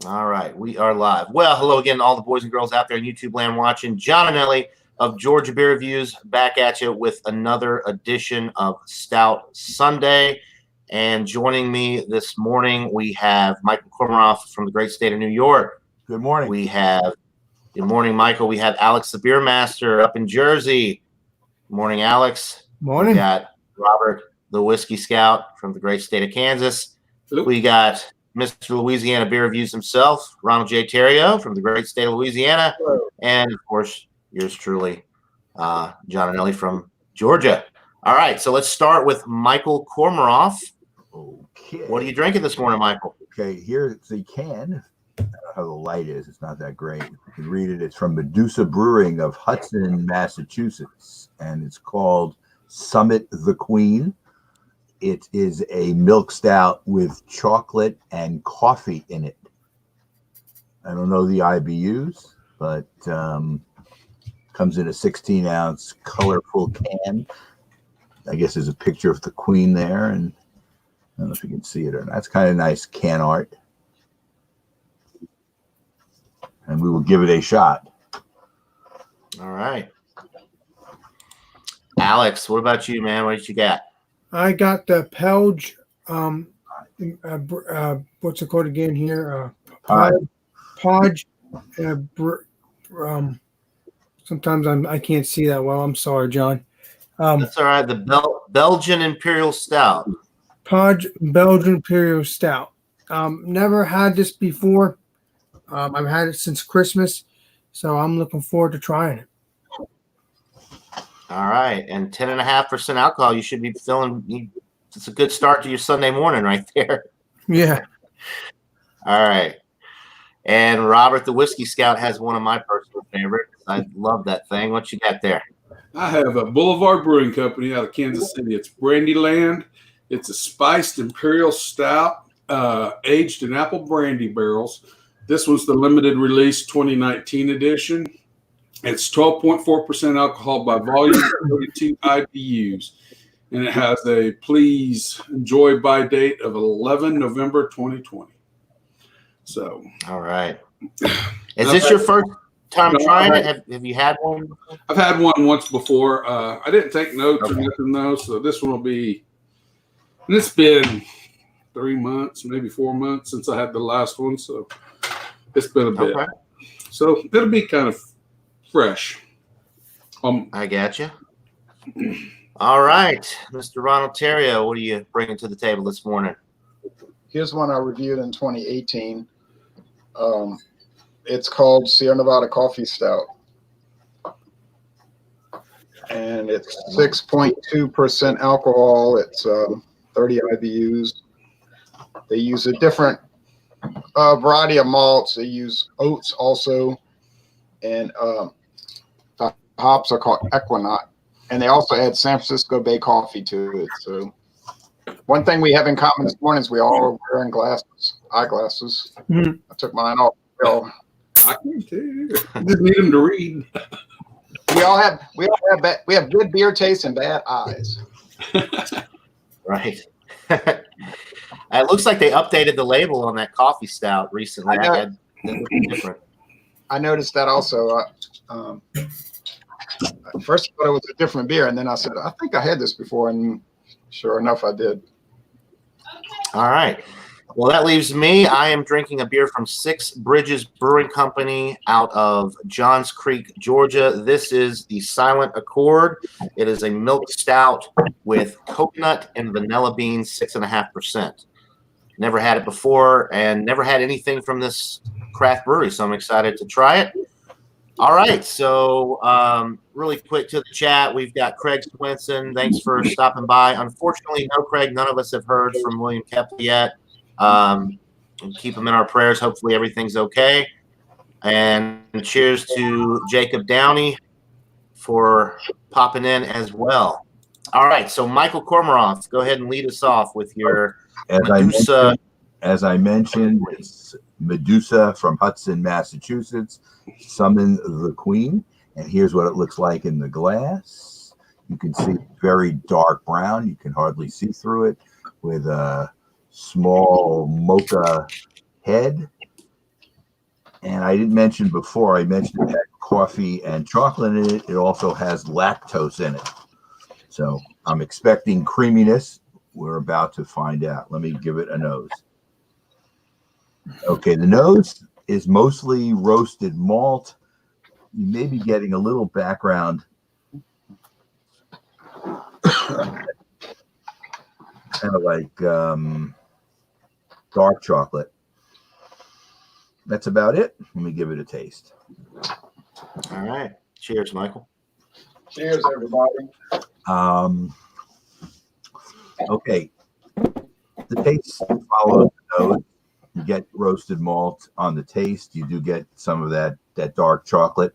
All right, we are live. Well, hello again to all the boys and girls out there in YouTube land watching. John and Ellie of Georgia Beer Reviews back at you with another edition of Stout Sunday. And joining me this morning, we have Michael Kormaroff from the great state of New York. Good morning. Good morning, Michael. We have Alex the Beer Master up in Jersey. Good morning, Alex. Morning. We got Robert the Whisky Scout from the great state of Kansas. Hello. We got Mr. Louisiana Beer Reviews himself, Ronald J. Theriault from the great state of Louisiana. Hello. And, of course, yours truly, John and Ellie from Georgia. All right, so let's start with Michael Kormaroff. Okay. What are you drinking this morning, Michael? Okay, here's the can. I don't know how the light is. It's not that great. You can read it. It's from Medusa Brewing of Hudson, Massachusetts, and it's called Summit the Queen. It is a milk stout with chocolate and coffee in it. I don't know the IBUs, but comes in a 16-ounce colorful can. I guess there's a picture of the queen there, and I don't know if you can see it or not. That's kind of nice can art. And we will give it a shot. All right. Alex, what about you, man? What did you got? I got the Fudge. What's it called again here? Fudge. Sometimes I can't see that well. I'm sorry, John. That's all right. The Belgian Imperial Stout. Fudge Belgian Imperial Stout. Never had this before. I've had it since Christmas, so I'm looking forward to trying it. All right, and 10.5% alcohol. You should be feeling. It's a good start to your Sunday morning, right there. Yeah. All right, and Robert the Whisky Scout has one of my personal favorites. I love that thing. What you got there? I have a Boulevard Brewing Company out of Kansas City. It's Brandyland. It's a spiced imperial stout, aged in apple brandy barrels. This was the limited release 2019 edition. It's 12.4% alcohol by volume, 32 IBUs, and it has a please enjoy by date of 11 November 2020. So, all right. Is this your first time trying it? Have you had one? I've had one once before. I didn't take notes or nothing though, so this one will be. And it's been 3 months, maybe 4 months since I had the last one, so it's been a bit. Okay. So it'll be kind of fresh. I got you. All right, Mr. Ronald Theriault, what are you bringing to the table this morning? Here's one I reviewed in 2018. It's called Sierra Nevada Coffee Stout, and it's 6.2% alcohol. It's 30 IBUs. They use a different variety of malts. They use oats also, and the hops are called Equinox. And they also add San Francisco Bay coffee to it. So one thing we have in common this morning is we all are wearing eyeglasses. Mm-hmm. I took mine off. I can too. I just need them to read. We have good beer taste and bad eyes. Right. It looks like they updated the label on that coffee stout recently. That looks different. I noticed that also. First, I thought it was a different beer, and then I said, I think I had this before, and sure enough, I did. All right. Well, that leaves me. I am drinking a beer from Six Bridges Brewing Company out of Johns Creek, Georgia. This is the Silent Accord. It is a milk stout with coconut and vanilla beans, 6.5%. Never had it before and never had anything from this craft brewery, so I'm excited to try it. All right, so really quick to the chat. We've got Craig Swinson. Thanks for stopping by. Unfortunately, no, Craig, none of us have heard from William Kepley yet. Keep him in our prayers. Hopefully everything's okay. And cheers to Jacob Downey for popping in as well. All right, so Michael Kormaroff, go ahead and lead us off with your Medusa. As I mentioned, it's Medusa from Hudson, Massachusetts. Summon the Queen, and here's what it looks like in the glass. You can see very dark brown. You can hardly see through it, with a small mocha head And I didn't mention before, I mentioned it had coffee and chocolate in it. It also has lactose in it. So I'm expecting creaminess. We're about to find out. Let me give it a nose. Okay, the nose is mostly roasted malt. You may be getting a little background. Kind of like dark chocolate. That's about it. Let me give it a taste. All right. Cheers, Michael. Cheers, everybody. Okay. The taste follows the nose. You get roasted malt on the taste. You do get some of that dark chocolate.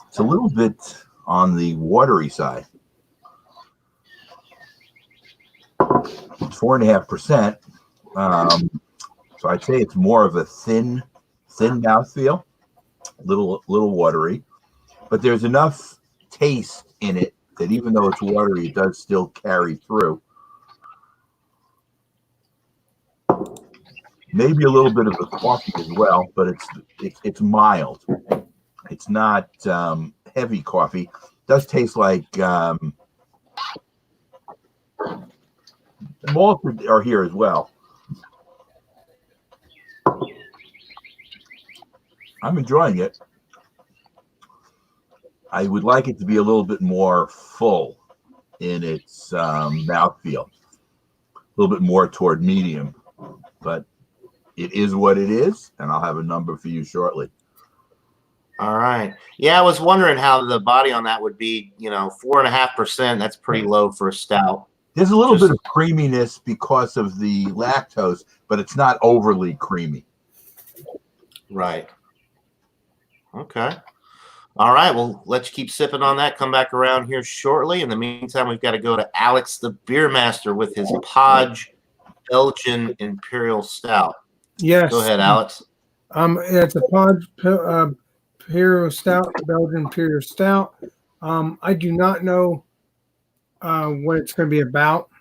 It's a little bit on the watery side. 4.5%. So I'd say it's more of a thin mouthfeel, little watery, but there's enough taste in it that even though it's watery, it does still carry through. Maybe a little bit of the coffee as well, but it's mild. It's not heavy coffee. It does taste like malts are here as well. I'm enjoying it. I would like it to be a little bit more full in its mouthfeel, a little bit more toward medium, but it is what it is, and I'll have a number for you shortly. All right. Yeah, I was wondering how the body on that would be. 4.5%. That's pretty low for a stout. There's a little bit of creaminess because of the lactose, but it's not overly creamy. Right. Okay. All right. Well, let's keep sipping on that. Come back around here shortly. In the meantime, we've got to go to Alex, the beer master, with his Fudge Belgian Imperial Stout. Yes. Go ahead, Alex. It's a Fudge Imperial Stout, Belgian Imperial Stout. I do not know what it's going to be about.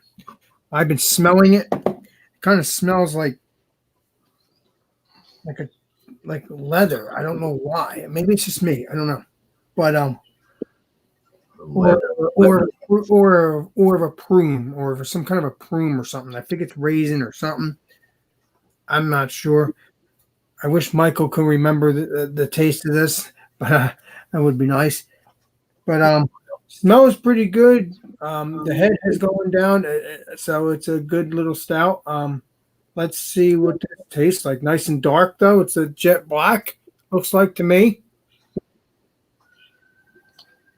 I've been smelling it. It kind of smells like leather. I don't know why. Maybe it's just me. I don't know. But or of a prune, or of some kind of a prune or something. I think it's raisin or something. I'm not sure. I wish Michael could remember the taste of this, but that would be nice. But smells pretty good. The head is going down, so it's a good little stout. Let's see what it tastes like. Nice and dark, though. It's a jet black, looks like to me.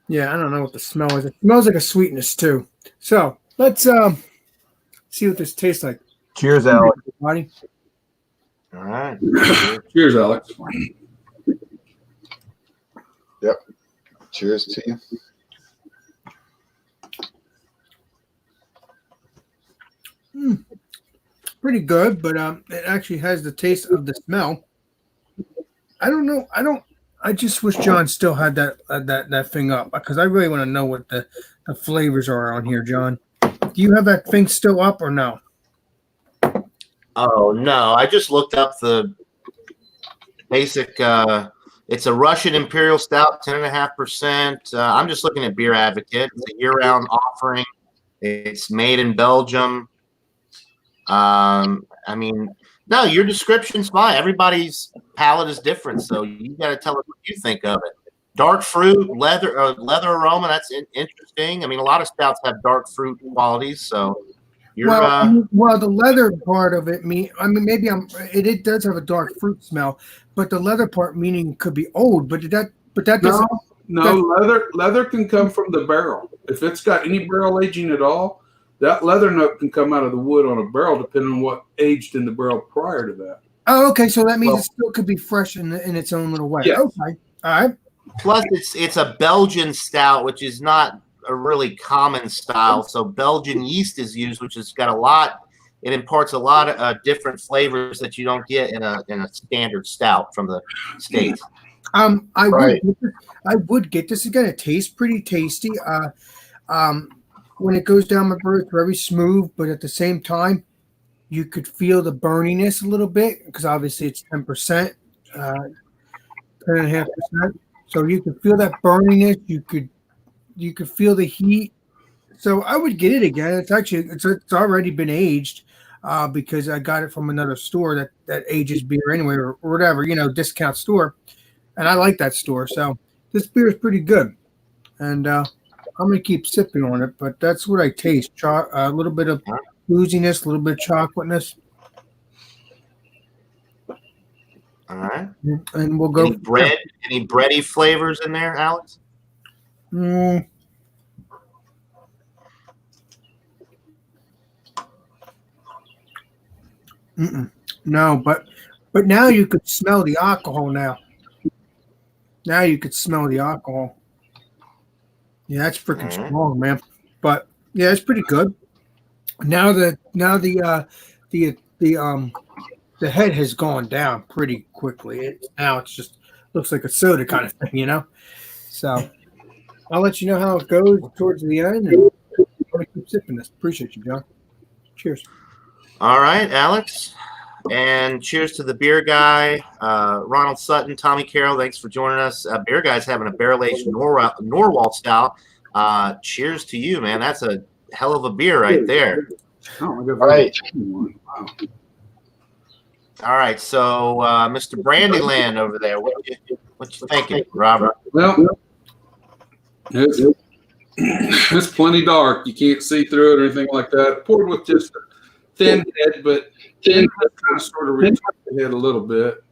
Yeah, I don't know what the smell is. It smells like a sweetness, too. So let's see what this tastes like. Cheers, Alex. Everybody. All right. Cheers, Alex. Yep. Cheers to you. Pretty good, but it actually has the taste of the smell. I don't know. I just wish John still had that thing up, because I really want to know what the flavors are on here, John. Do you have that thing still up or no? Oh, no. I just looked up the basic. It's a Russian Imperial Stout, 10.5%. I'm just looking at Beer Advocate. It's a year-round offering. It's made in Belgium. I mean, no, your description's fine. Everybody's palate is different, so you got to tell us what you think of it. Dark fruit, leather aroma. That's interesting. I mean, a lot of stouts have dark fruit qualities, so you're. Well, the leather part of it, maybe it does have a dark fruit smell, but the leather part meaning could be old. But that doesn't. No, leather can come from the barrel. If it's got any barrel aging at all, that leather note can come out of the wood on a barrel, depending on what aged in the barrel prior to that. Oh, okay. So that means it still could be fresh in its own little way. Yeah. Okay. All right. Plus, it's a Belgian stout, which is not a really common style. So Belgian yeast is used, which has got a lot. It imparts a lot of different flavors that you don't get in a standard stout from the States. I would get this again. It tastes pretty tasty. When it goes down my throat, it's very smooth, but at the same time, you could feel the burniness a little bit, because obviously it's 10%. 10.5%. So you can feel that burniness. You could feel the heat. So I would get it again. It's already been aged because I got it from another store that ages beer anyway or whatever, discount store. And I like that store. So this beer is pretty good. And I'm going to keep sipping on it, but that's what I taste. A little bit of booziness, a little bit of chocolateness. All right. And we'll go. Any bready flavors in there, Alex? No, but now you could smell the alcohol now. Now you could smell the alcohol. Yeah, that's freaking strong, man. But yeah, it's pretty good. Now the head has gone down pretty quickly. Now it's just looks like a soda kind of thing, So I'll let you know how it goes towards the end, and I'm gonna keep sipping this. Appreciate you, John. Cheers. All right, Alex. And cheers to the beer guy, Ronald Sutton, Tommy Carroll. Thanks for joining us. Beer guy's having a barrel-aged Norwalt stout. Cheers to you, man. That's a hell of a beer right there. Right. Wow. All right, so Mr. Brandyland over there, what you thinking, Robert? Well, it's plenty dark. You can't see through it or anything like that. Poured with just a thin head, but thin kind of sort of reach the head a little bit.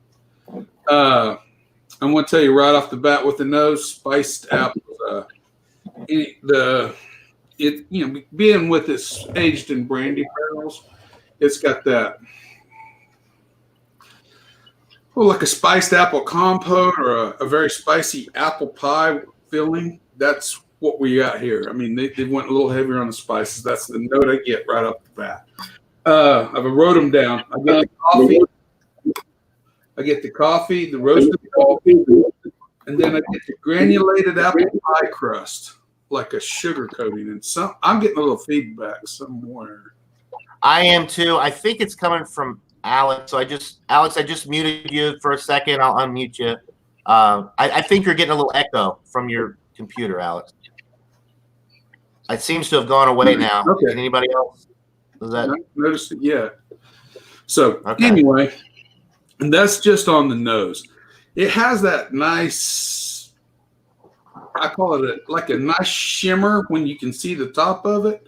I'm going to tell you right off the bat with the nose, spiced apples. Being with this aged in brandy barrels, it's got that. Like a spiced apple compote or a very spicy apple pie filling. That's what we got here. I mean, they went a little heavier on the spices. That's the note I get right off the bat. I've wrote them down. I get the coffee, the roasted coffee, and then I get the granulated apple pie crust, like a sugar coating. And I'm getting a little feedback somewhere. I am too. I think it's coming from Alex. So I just muted you for a second. I'll unmute you. I think you're getting a little echo from your computer, Alex. It seems to have gone away now. Okay. Anybody else? Does that noticed it yet? So anyway, and that's just on the nose. It has that nice, I call it like a nice shimmer when you can see the top of it.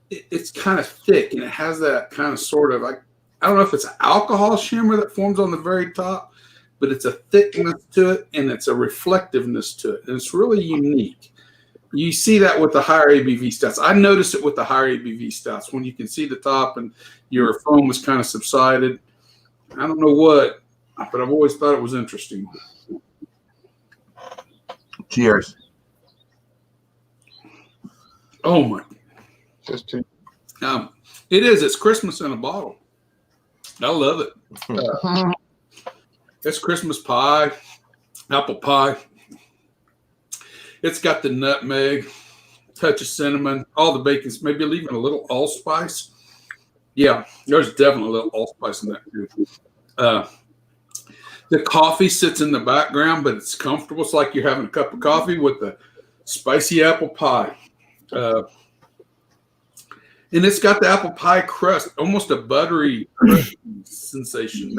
It's kind of thick, and it has that kind of sort of like, I don't know if it's an alcohol shimmer that forms on the very top, but it's a thickness to it, and it's a reflectiveness to it, and it's really unique. You see that with the higher ABV stouts. I noticed it with the higher ABV stouts when you can see the top and your foam was kind of subsided. I don't know what, but I've always thought it was interesting. Cheers. Oh my. Just to It is. It's Christmas in a bottle. I love it. It's Christmas pie, apple pie. It's got the nutmeg, touch of cinnamon, all the bacon, maybe even a little allspice. Yeah, there's definitely a little allspice in that too. The coffee sits in the background, but it's comfortable. It's like you're having a cup of coffee with the spicy apple pie. And it's got the apple pie crust, almost a buttery sensation.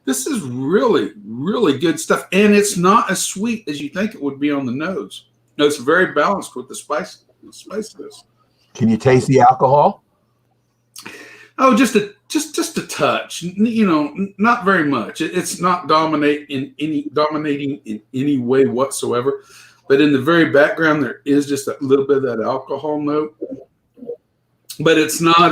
This is really, really good stuff. And it's not as sweet as you think it would be on the nose. No, it's very balanced with the spiciness. Can you taste the alcohol? Oh, just a touch. Not very much. It's not dominating in any way whatsoever. But in the very background, there is just a little bit of that alcohol note. But it's not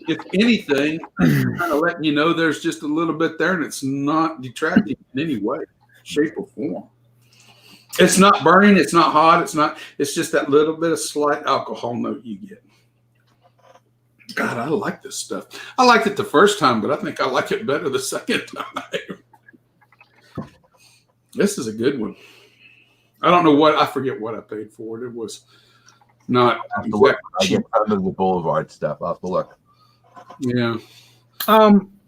if anything, kind of letting you know there's just a little bit there, and it's not detracting in any way, shape, or form. It's not burning. It's not hot. It's just that little bit of slight alcohol note you get. God, I like this stuff. I liked it the first time, but I think I like it better the second time. This is a good one. I don't know I forget what I paid for it. It was not exactly. I get some of the Boulevard stuff. I'll have to look. Yeah.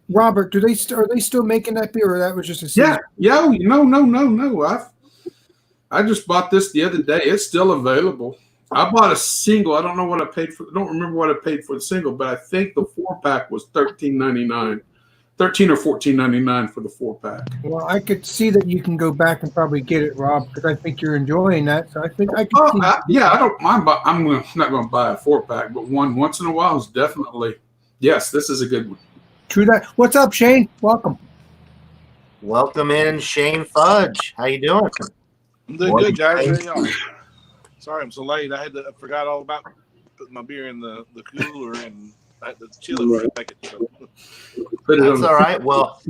Robert, are they still making that beer, or that was just a season? Yeah. No. I just bought this the other day. It's still available. I bought a single. I don't know what I paid for. I don't remember what I paid for the single, but I think the 4-pack was $13.99, $13 or $14.99 for the 4-pack. Well, I could see that you can go back and probably get it, Rob, because I think you're enjoying that. So I think I could see. I don't mind. I'm not going to buy a 4-pack, but one once in a while is definitely yes. This is a good one. True that. What's up, Shane? Welcome. Welcome in, Shane Fudge. How you doing? I'm doing good, guys. How y'all? Sorry I'm so late. I forgot all about putting my beer in the cooler and I had to chill it for a second. So. That's all right. Well,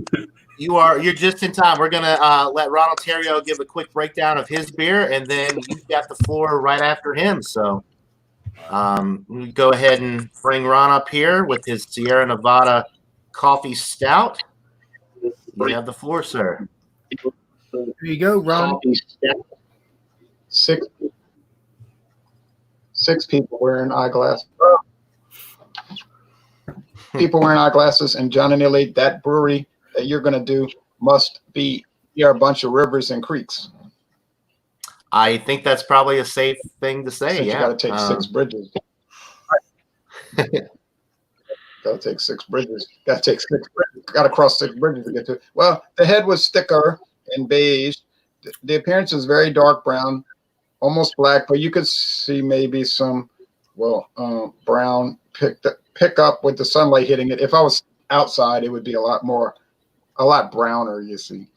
you're just in time. We're gonna let Ron Ontario give a quick breakdown of his beer, and then you've got the floor right after him. So we go ahead and bring Ron up here with his Sierra Nevada Coffee Stout. You have the floor, sir. There you go, Ron. Six people wearing eyeglasses. People wearing eyeglasses, and John and Illy, that brewery that you're going to do must be near a bunch of rivers and creeks. I think that's probably a safe thing to say. You got to take 6 bridges. Got to take 6 bridges. Got to take 6 bridges. Got to cross 6 bridges to get to it. Well, the head was thicker and beige. The appearance is very dark brown, almost black, but you could see maybe some, brown pick up with the sunlight hitting it. If I was outside, it would be a lot browner, you see.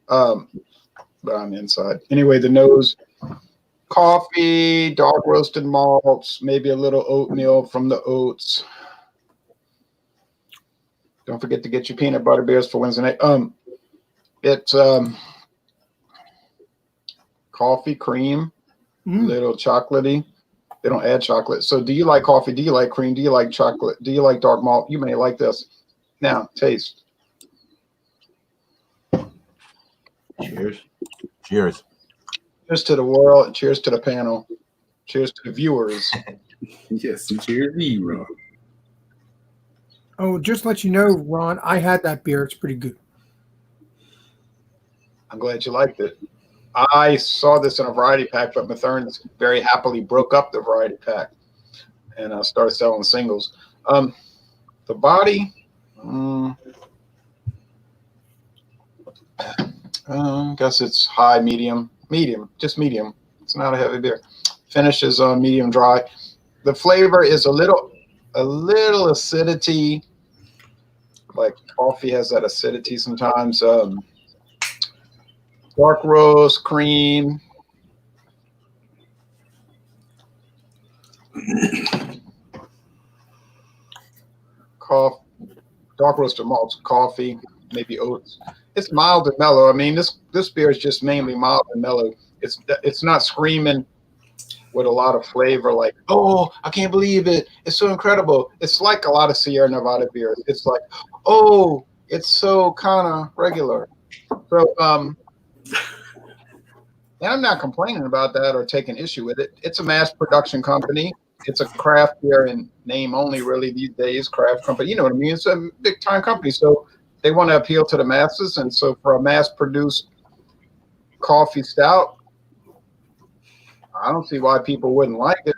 But I'm inside. Anyway, the nose, coffee, dark roasted malts, maybe a little oatmeal from the oats. Don't forget to get your peanut butter beers for Wednesday night. It's coffee cream, little chocolatey. They don't add chocolate. So do you like coffee? Do you like cream? Do you like chocolate? Do you like dark malt? You may like this. Now, taste. Cheers. Cheers. Cheers to the world. And cheers to the panel. Cheers to the viewers. Yes, and cheers to you, Ron. Oh, just to let you know, Ron, I had that beer. It's pretty good. I'm glad you liked it. I saw this in a variety pack, but Mathern very happily broke up the variety pack and started selling singles. The body, guess it's high, medium, just medium. It's not a heavy beer. Finish is medium dry. The flavor is a little acidity, like coffee has that acidity sometimes. Dark roast, cream. Coffee, dark roasted malts, coffee, maybe oats. It's mild and mellow. I mean, this beer is just mainly mild and mellow. It's not screaming with a lot of flavor like, oh, I can't believe it. It's so incredible. It's like a lot of Sierra Nevada beers. It's like, oh, it's so kind of regular. So, and I'm not complaining about that or taking issue with it. It's a mass production company. It's a craft beer in name only, really, these days, craft company. You know what I mean? It's a big time company. So they want to appeal to the masses. And so for a mass produced coffee stout, I don't see why people wouldn't like it.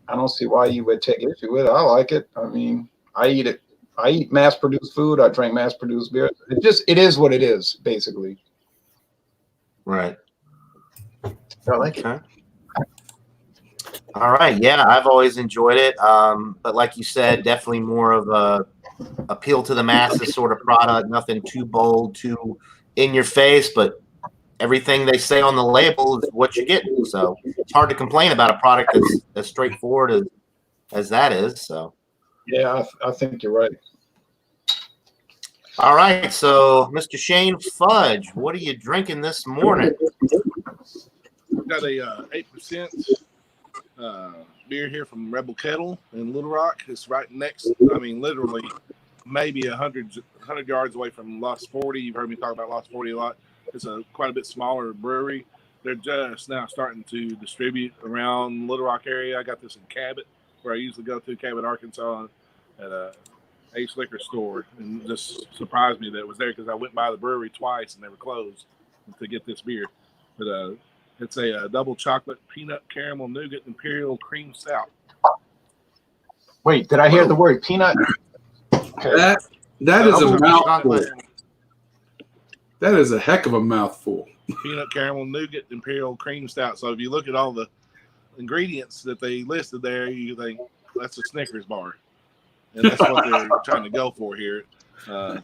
I don't see why you would take issue with it. I like it. I mean, I eat it. I eat mass produced food. I drink mass produced beer. It is what it is, basically. Right. I like it. All right. Yeah, I've always enjoyed it. But like you said, definitely more of a appeal to the masses sort of product. Nothing too bold, too in your face, but everything they say on the label is what you get. So it's hard to complain about a product that's as straightforward as that is. So yeah, I think you're right. All right. So Mr. Shane Fudge, what are you drinking this morning? Got a 8% beer here from Rebel Kettle in Little Rock. It's right next, I mean, literally maybe 100 yards away from Lost 40. You've heard me talk about Lost 40 a lot. It's a quite a bit smaller brewery. They're just now starting to distribute around Little Rock area. I got this in Cabot, where I usually go to, Cabot, Arkansas, at Ace Liquor Store, and just surprised me that it was there because I went by the brewery twice and they were closed to get this beer. But it's a double chocolate peanut caramel nougat imperial cream stout. Wait, did I hear the word peanut? Okay. That is a Double mouthful. chocolate. That is a heck of a mouthful. Peanut caramel nougat imperial cream stout. So if you look at all the ingredients that they listed there, you think that's a Snickers bar, and that's what they're trying to go for here. I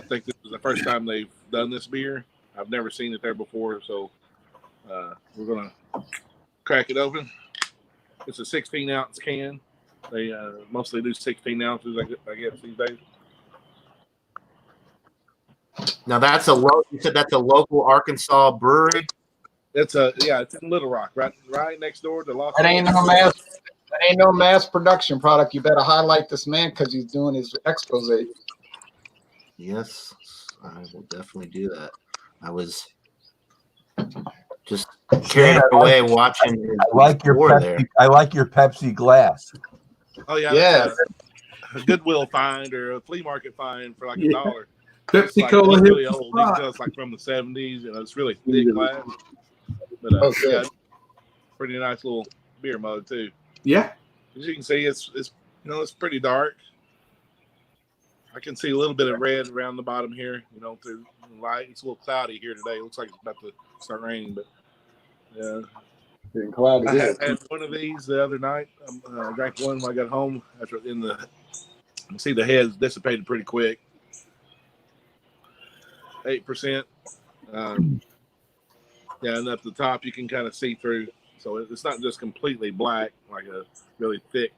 think this is the first time they've done this beer. I've never seen it there before, so we're gonna crack it open. It's a 16-ounce can. They mostly do 16 ounces, I guess, these days. Now that's you said that's a local Arkansas brewery. It's it's in Little Rock, right next door to Los That ain't no mass production product. You better highlight this man because he's doing his expose. Yes, I will definitely do that. I was just carried away watching. I like your Pepsi, I like your Pepsi glass. Oh yeah, Yeah. A Goodwill find or a flea market find for like $1. Pepsi It's Cola really hit the old. You can spot. tell it's like from the 70s, and it's really thick glass. But Okay. yeah, pretty nice little beer mug too. Yeah. As you can see, it's it's pretty dark. I can see a little bit of red around the bottom here, through the light. It's a little cloudy here today. It looks like it's about to start raining, but yeah. Getting cloudy. I had one of these the other night. I drank one when I got home. You see the heads dissipated pretty quick. 8%. And at the top you can kind of see through, so it's not just completely black like a really thick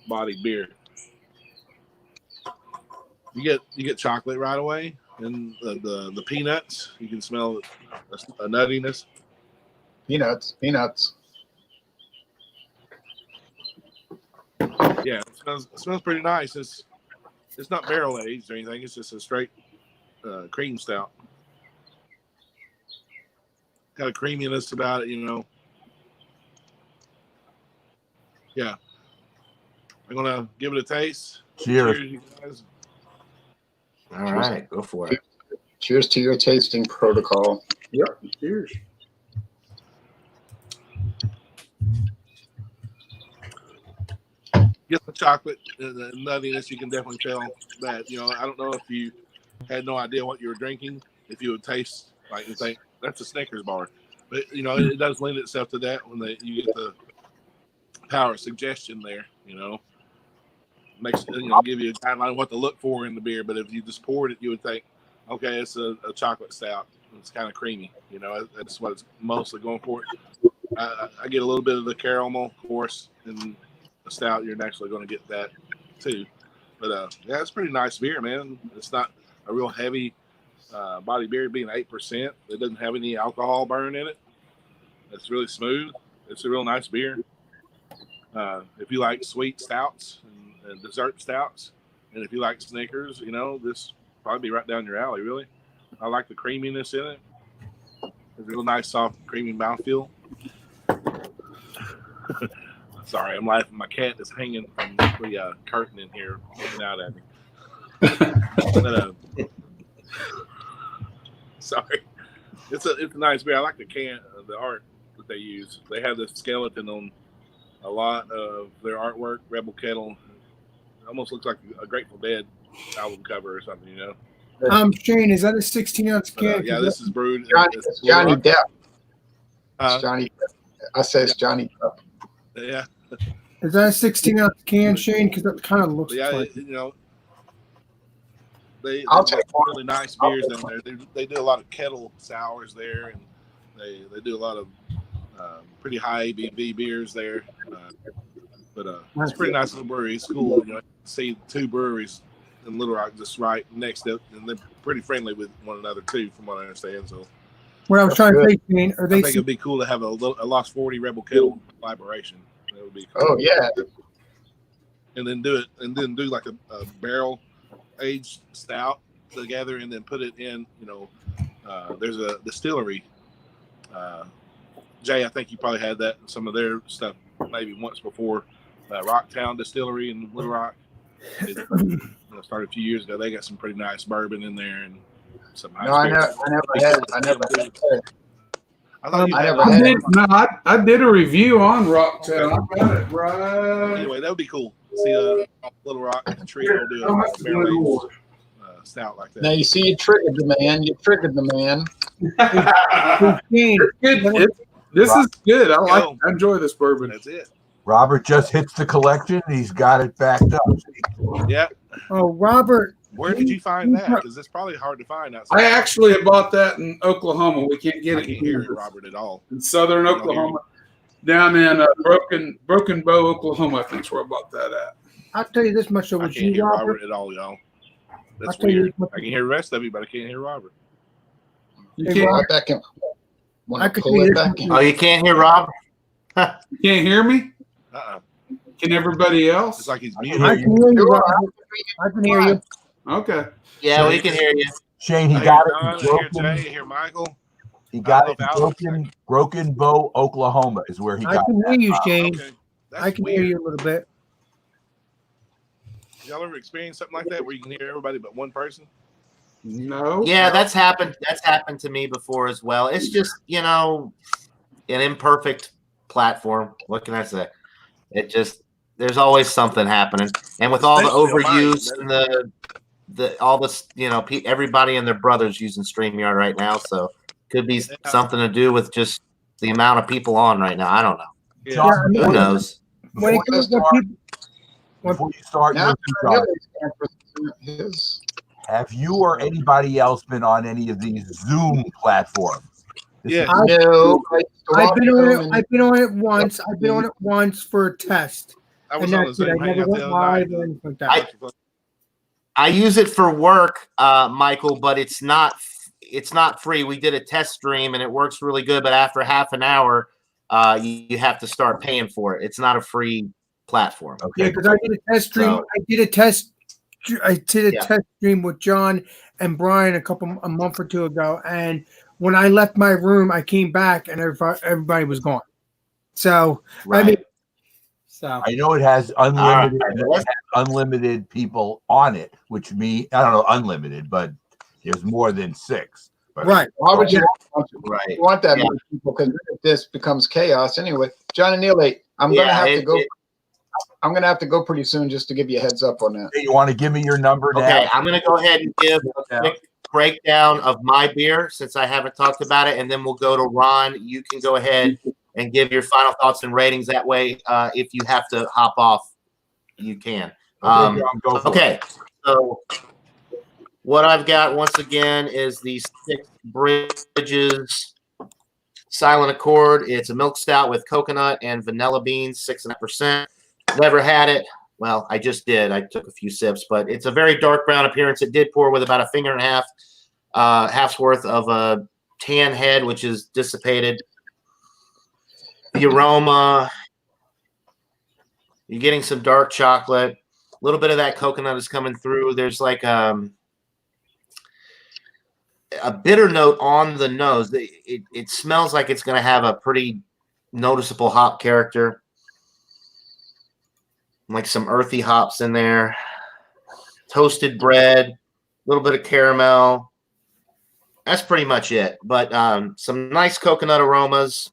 bodied beer. You get chocolate right away, and the peanuts. You can smell a nuttiness. Peanuts. Yeah, it smells pretty nice. It's not barrel aged or anything. It's just a straight cream stout. Got a creaminess about it, Yeah. I'm gonna give it a taste. Cheers. Cheers, you guys. All right, go for it. Cheers to your tasting protocol. Yep. Cheers. Get the chocolate and the nuttiness. You can definitely tell that. I don't know if you had no idea what you were drinking, if you would taste like you think that's a Snickers bar, but it does lend itself to that when you get the power of suggestion there. Makes give you a guideline what to look for in the beer. But if you just poured it, you would think, okay, it's a chocolate stout. It's kind of creamy. That's what it's mostly going for. I get a little bit of the caramel, of course, and the stout. You're naturally going to get that too. But yeah, it's pretty nice beer, man. It's not a real heavy body beer, being 8%. It doesn't have any alcohol burn in it. It's really smooth. It's a real nice beer. If you like sweet stouts and dessert stouts, and if you like Snickers, this probably be right down your alley, really. I like the creaminess in it. It's a real nice, soft, creamy mouthfeel. Sorry, I'm laughing. My cat is hanging from the curtain in here, looking out at me. But, sorry. It's a nice beer. I like the art that they use. They have this skeleton on a lot of their artwork. Rebel Kettle. It almost looks like a Grateful Dead album cover or something, Shane, is that a 16-ounce can? Yeah, this is brewed. It's Johnny Depp. It's Johnny. I say it's Johnny Depp. Yeah. Is that a 16-ounce can, Shane? Because that kind of looks like. They I'll make take one. really nice beers in there. They do a lot of kettle sours there, and they do a lot of pretty high ABV beers there. But it's a pretty nice little brewery. It's cool. See two breweries in Little Rock just right next to it, and they're pretty friendly with one another too, from what I understand. So What I was trying to say, Shane, are I they? think it'd be cool to have a Lost 40 Rebel Kettle collaboration. That would be cool. Oh yeah. And then do like a barrel aged stout together, and then put it in. There's a distillery. Jay, I think you probably had that in some of their stuff maybe once before. Rocktown Distillery in Little Rock. Started a few years ago. They got some pretty nice bourbon in there and some high No, I never had. I thought you I had never like- had. I did a review on Rocktail. I got it right. Anyway, that would be cool. See Little Rock Trio do How much a is barrel aged yours? stout like Now that. you see, you triggered the man. You triggered the man. Shane, This is good. I Go. enjoy this bourbon. That's it. Robert just hits the collection. He's got it backed up. Yeah. oh, Robert, Where did you find that? Because it's probably hard to find outside. I actually bought that in Oklahoma. We can't get I it can't hear you, Robert, at all. in southern I don't hear Oklahoma. Down in Broken Bow, Oklahoma, I think's where I bought that at. I'll tell you this much though, I with can't you, hear Robert. Robert at all, y'all. That's I'll tell you weird. what- I can hear the rest of you, but I can't hear Robert. You Hey, can't, Rob. Right back in. Want I to could pull see it this. back in? Oh, you can't hear Rob? you can't hear me? Can everybody else? It's like he's I muted. I can hear you, Robert. I can hear you. Okay. Yeah, we can hear you. Shane, he I got hear it. Don, in I hear Broken, Jay, I hear Michael. he got I it. don't know if In Broken Bow, Oklahoma, is where he I got can it. hear you, Shane. Okay. That's I can weird. hear you a little bit. Y'all ever experienced something like that where you can hear everybody but one person? No. Yeah, that's happened. That's happened to me before as well. It's just, an imperfect platform. What can I say? It just, there's always something happening. And with all the Especially on mine, overuse and all this, everybody and their brothers using StreamYard right now. So could be something to do with just the amount of people on right now. I don't know. Yeah. John, I mean, Who knows? When it comes to people, Before you start, Now, John, his. have you or anybody else been on any of these Zoom platforms? This Yeah. is- No, I've been on it once. I've been on it once for a test. I was And on that's the it. I Zoom never hangout went the other live night. or anything like that. I use it for work, Michael, but it's not free. We did a test stream and it works really good, but after half an hour, you have to start paying for it. It's not a free platform. Okay. Yeah, because I did a test stream. So- I did a Yeah. test stream with John and Brian a month or two ago, and when I left my room, I came back and everybody was gone. So Right. I mean, so I know it has unlimited, All right. it has unlimited people on it, which means I don't know unlimited, but there's more than 6. But right. Why would you Right. want that Yeah. many people? Because this becomes chaos anyway. John and Neil, I'm gonna have to go. I'm gonna have to go pretty soon just to give you a heads up on that. Hey, you want to give me your number now? Okay, I'm going to go ahead and give a quick breakdown of my beer since I haven't talked about it, and then we'll go to Ron. You can go ahead and give your final thoughts and ratings. That way, if you have to hop off, you can. Okay, John, go for it. Okay, so what I've got once again is the 6 Bridges Silent Accord. It's a milk stout with coconut and vanilla beans, 6.5%. Never had it. Well, I just did. I took a few sips, but it's a very dark brown appearance. It did pour with about a finger and a half's worth of a tan head, which is dissipated. The aroma, you're getting some dark chocolate. A little bit of that coconut is coming through. There's like a bitter note on the nose. It smells like it's going to have a pretty noticeable hop character. Like some earthy hops in there, toasted bread, a little bit of caramel. That's pretty much it. But some nice coconut aromas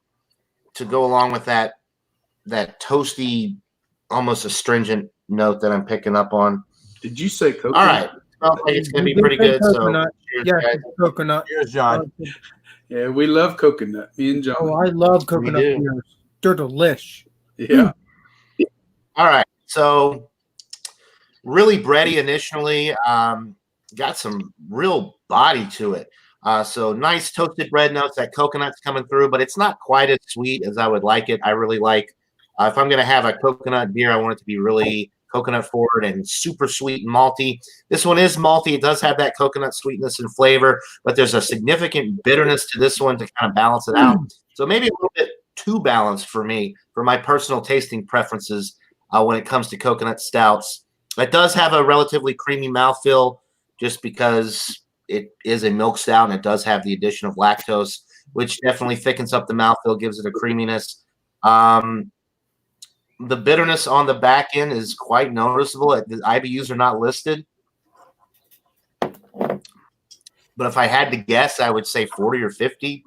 to go along with that toasty, almost astringent note that I'm picking up on. Did you say coconut? All right. Smells like it's going to be pretty good. So Coconut. cheers, Yeah, guys. coconut. Here's John. Yeah, we love coconut. Me and John. Oh, I love coconut do. beers. They're delish. Yeah. All right. So really bready initially. Got some real body to it. So nice toasted bread notes. That coconut's coming through, but it's not quite as sweet as I would like it. I really like, if I'm going to have a coconut beer, I want it to be really coconut forward and super sweet and malty. This one is malty. It does have that coconut sweetness and flavor, but there's a significant bitterness to this one to kind of balance it out. So maybe a little bit too balanced for me, for my personal tasting preferences when it comes to coconut stouts. It does have a relatively creamy mouthfeel just because it is a milk stout and it does have the addition of lactose, which definitely thickens up the mouthfeel, gives it a creaminess. The bitterness on the back end is quite noticeable. The IBUs are not listed. But if I had to guess, I would say 40 or 50,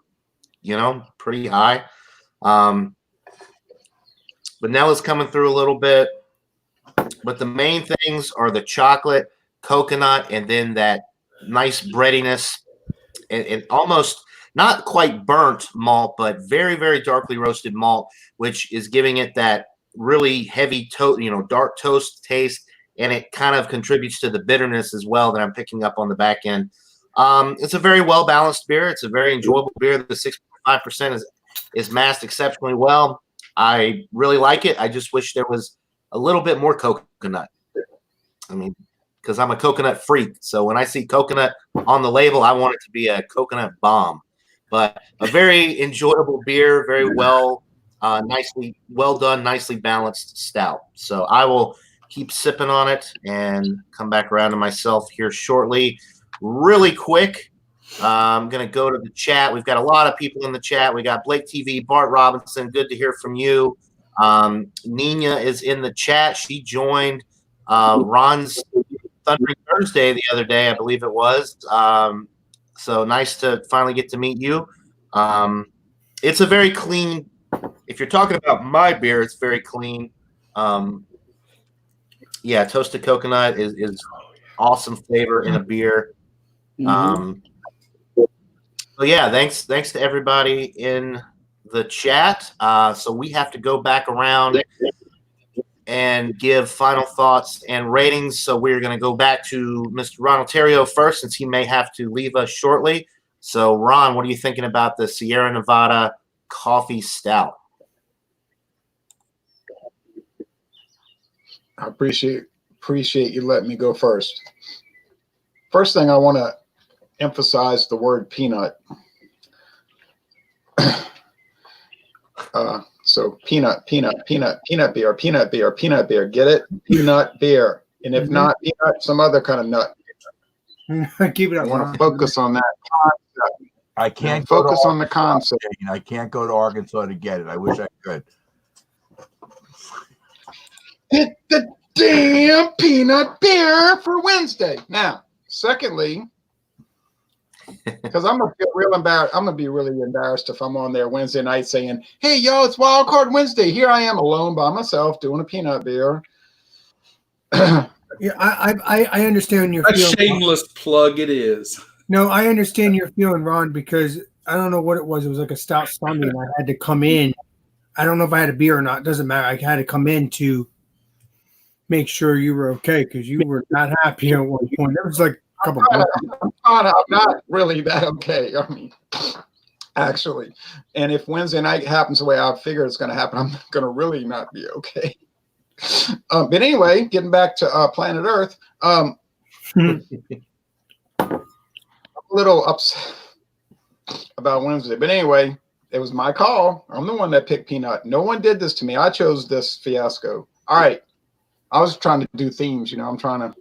pretty high. Vanilla's coming through a little bit. But the main things are the chocolate, coconut, and then that nice breadiness and almost not quite burnt malt, but very, very darkly roasted malt, which is giving it that really heavy dark toast taste. And it kind of contributes to the bitterness as well that I'm picking up on the back end. It's a very well-balanced beer. It's a very enjoyable beer. The 6.5% is masked exceptionally well. I really like it. I just wish there was a little bit more coconut. I mean, because I'm a coconut freak. So when I see coconut on the label, I want it to be a coconut bomb. But a very enjoyable beer, very nicely well done, nicely balanced stout. So I will keep sipping on it and come back around to myself here shortly. Really quick, I'm going to go to the chat. We've got a lot of people in the chat. We got Blake TV, Bart Robinson. Good to hear from you. Nina is in the chat. She joined Ron's Thundering Thursday the other day, I believe it was. So nice to finally get to meet you. It's a very clean, if you're talking about my beer, it's very clean. Yeah, toasted coconut is awesome flavor in a beer. So yeah, thanks to everybody in the chat. So we have to go back around and give final thoughts and ratings. So we're going to go back to Mr. Ron Ontario first, since he may have to leave us shortly. So Ron, what are you thinking about the Sierra Nevada Coffee Stout? I appreciate you letting me go first. First thing I want to emphasize the word peanut. So peanut beer. Get it? Peanut beer. And if not peanut, some other kind of nut. Keep it up. I want to focus on that concept. I can't focus on the concept. I can't go to Arkansas to get it. I wish I could. Get the damn peanut beer for Wednesday. Now, secondly, because I'm gonna feel real embarrassed. I'm gonna be really embarrassed if I'm on there Wednesday night saying, "Hey, yo, it's Wild Card Wednesday. Here I am alone by myself doing a peanut beer." Yeah, I understand your A feeling. shameless plug it is. No, I understand your feeling, Ron, because I don't know what it was. It was like a Stout Sunday, and I had to come in. I don't know if I had a beer or not. It doesn't matter. I had to come in to make sure you were okay, because you were not happy at one point. There was like a couple. I'm not really that okay. I mean, actually, and if Wednesday night happens the way I figure it's going to happen, I'm going to really not be okay. But anyway, getting back to Planet Earth, I'm a little upset about Wednesday. But anyway, it was my call. I'm the one that picked peanut. No one did this to me. I chose this fiasco. All right. I was trying to do themes, I'm trying to.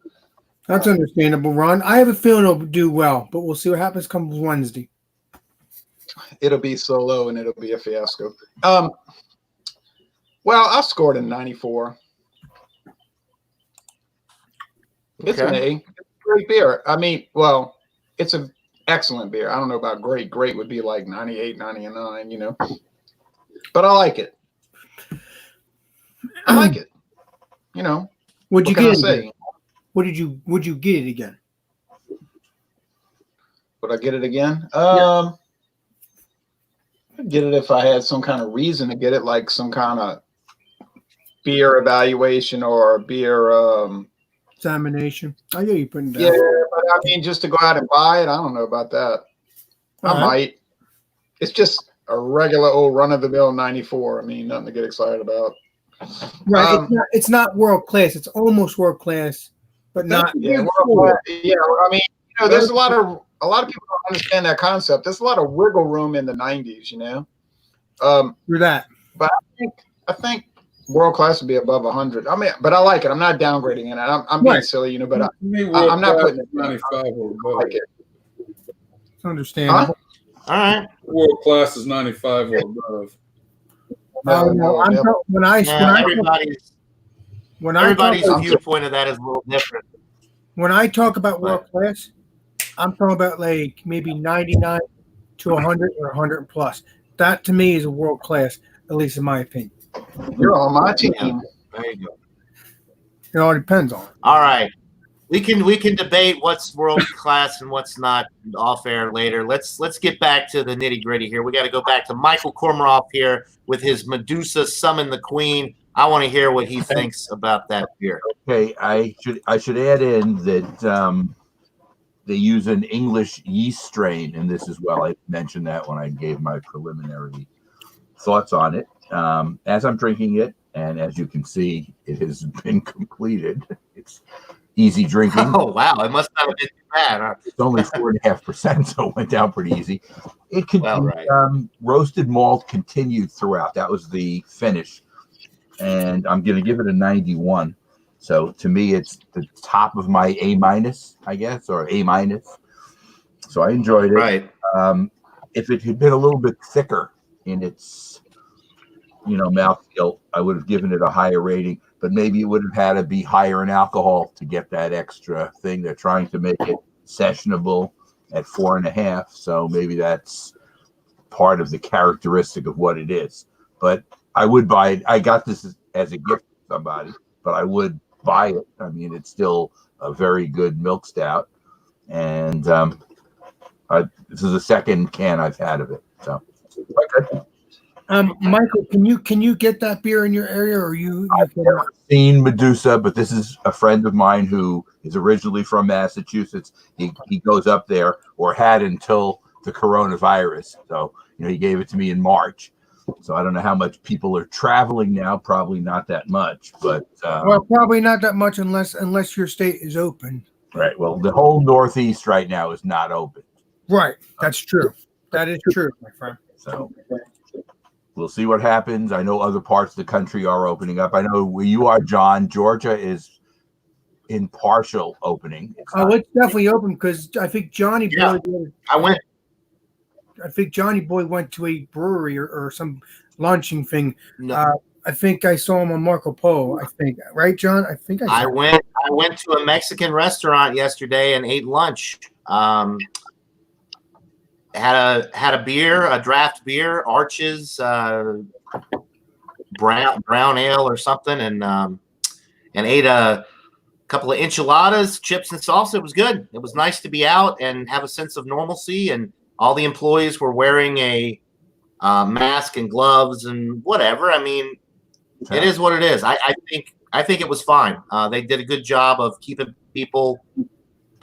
That's understandable, Ron. I have a feeling it'll do well, but we'll see what happens come Wednesday. It'll be solo and it'll be a fiasco. Well, I scored a 94. It's an A. It's a great beer. I mean, well, it's an excellent beer. I don't know about great. Great would be like 98, 99, But I like it. I like it. Would you what get can I say? Would you get it again? Would I get it again? I'd get it if I had some kind of reason to get it, like some kind of beer evaluation or beer Examination. I know you putting it down. Yeah, but I mean, just to go out and buy it, I don't know about that. I might. It's just a regular old run-of-the-mill 94. I mean, nothing to get excited about. Right. It's not world class. It's almost world class, but not. Yeah. I mean, there's a lot of people don't understand that concept. There's a lot of wiggle room in the 90s, Through that. But I think world class would be above 100. I mean, but I like it. I'm not downgrading it. I'm being silly, but I'm not putting it 95 or above. like it. It's understandable. All right. World class is 95 or above. Oh no, I'm never. talk- when I Everybody's when I talk, viewpoint of that is a little different. when I talk about world class, I'm talking about like maybe 99 to 100 or 100 plus. That to me is a world class, at least in my opinion. You're on my team. There you go. It all depends on it. All right. We can debate what's world class and what's not off air later. Let's get back to the nitty gritty here. We got to go back to Michael Kormaroff here with his Medusa Summon the Queen. I want to hear what he thinks about that beer. Okay, I should add in that they use an English yeast strain in this as well. I mentioned that when I gave my preliminary thoughts on it. As I'm drinking it, and as you can see, it has been completed. It's easy drinking. Oh wow! It must not have been too bad. Huh? It's only 4.5%, so it went down pretty easy. It continued, right. Roasted malt continued throughout. That was the finish, and I'm going to give it a 91. So to me, it's the top of my A minus, I guess, or A minus. So I enjoyed it. Right. If it had been a little bit thicker in its, mouthfeel, I would have given it a higher rating. But maybe it would have had to be higher in alcohol to get that extra thing. They're trying to make it sessionable at 4.5. So maybe that's part of the characteristic of what it is. But I would buy it. I got this as a gift to somebody, but I would buy it. I mean, it's still a very good milk stout. And this is the second can I've had of it. So, okay. Michael, can you get that beer in your area, or you? I've never seen Medusa, but this is a friend of mine who is originally from Massachusetts. He goes up there, or had until the coronavirus. So he gave it to me in March. So I don't know how much people are traveling now. Probably not that much, but well, probably not that much unless your state is open. Right. Well, the whole Northeast right now is not open. Right. That's true. That is true, my friend. So we'll see what happens. I know other parts of the country are opening up. I know where you are, John. Georgia is in partial opening. It's definitely open because I think Johnny Boy. I think Johnny Boy went to a brewery or some launching thing. No. I think I saw him on Marco Polo. I think, right, John? I think I went to a Mexican restaurant yesterday and ate lunch. Had a beer, a draft beer, Arches brown ale or something, and ate a couple of enchiladas, chips, and salsa. It was good. It was nice to be out and have a sense of normalcy, and all the employees were wearing a mask and gloves and whatever. I mean, it is what it is. I think it was fine. They did a good job of keeping people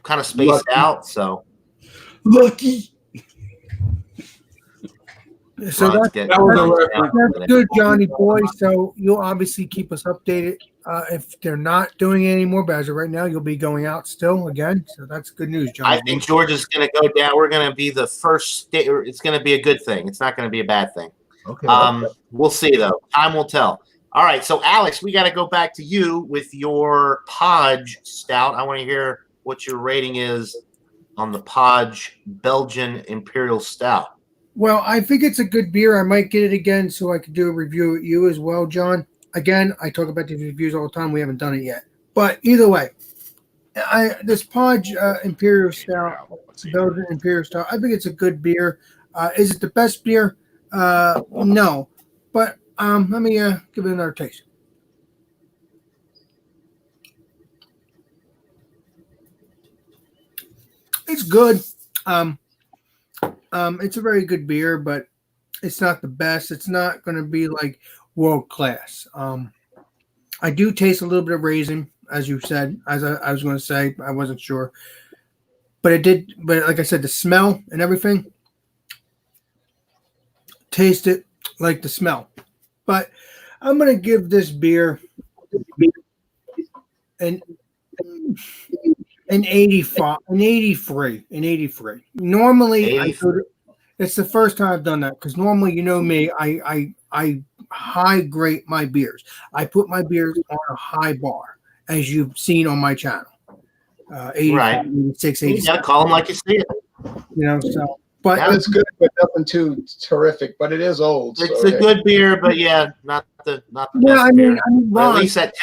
kind of spaced out. So lucky. So that's good, Johnny Boy. So you'll obviously keep us updated if they're not doing it anymore. But as of right now, you'll be going out still again. So that's good news, Johnny. I think Georgia's going to go down. We're going to be the first state. It's going to be a good thing. It's not going to be a bad thing. Okay. We'll see, though. Time will tell. All right. So, Alex, we got to go back to you with your Fudge Stout. I want to hear what your rating is on the Fudge Belgian Imperial Stout. Well, I think it's a good beer. I might get it again so I could do a review with you as well, John. Again, I talk about these reviews all the time. We haven't done it yet. But either way, this Fudge Imperial Stout, Belgian Imperial Stout, I think it's a good beer. Is it the best beer? No. But let me give it another taste. It's good. It's a very good beer, but it's not the best. It's not going to be like world class. I do taste a little bit of raisin, as you said. As I was going to say, I wasn't sure, but it did. But like I said, the smell and everything, taste it like the smell. But I'm going to give this beer an 85, an 83, an 83. Normally, it's the first time I've done that because normally, you know me, I high grade my beers. I put my beers on a high bar, as you've seen on my channel. 85, right. 86, You got to call them like you see it. You know, so But Yeah. It's good, but nothing too terrific. But it is old. It's so a good beer, but yeah, not the yeah, best I beer. mean, But at Ron, least that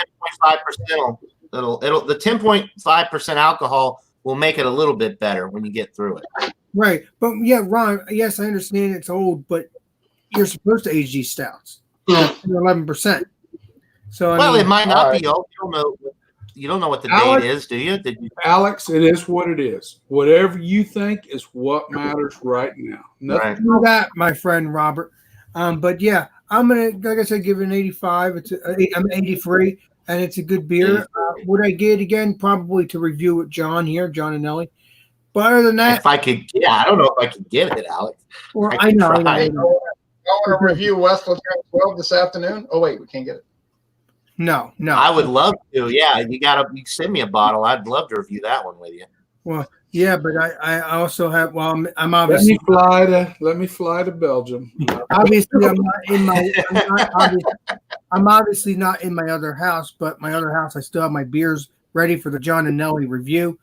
10.5%, it'll the 10.5% alcohol will make it a little bit better when you get through it. right? But yeah, Ron. Yes, I understand it's old, but you're supposed to age these stouts. 11%. So I Well, mean, it might not all be old. You don't know what the Alex? date is, do you? Did you? Alex, it is what it is. Whatever you think is what matters right now. Nothing. Right. do that, my friend Robert. But yeah, I'm gonna, like I said, give it an 85. I'm 83, and it's a good beer. Would I get it again? Probably to review with John here, John and Nelly. But other than that, If I could, yeah, I don't know if I could get it, Alex. well, I I could know. try. I want to review West Lieutenant 12 this afternoon. Oh wait, we can't get it. No. I would love to. Yeah, you send me a bottle. I'd love to review that one with you. Well, yeah, but I also have. Well, I'm Let obviously me fly to Belgium. obviously I'm not in my. I'm obviously not in my other house, but my other house I still have my beers ready for the John and Nelly review.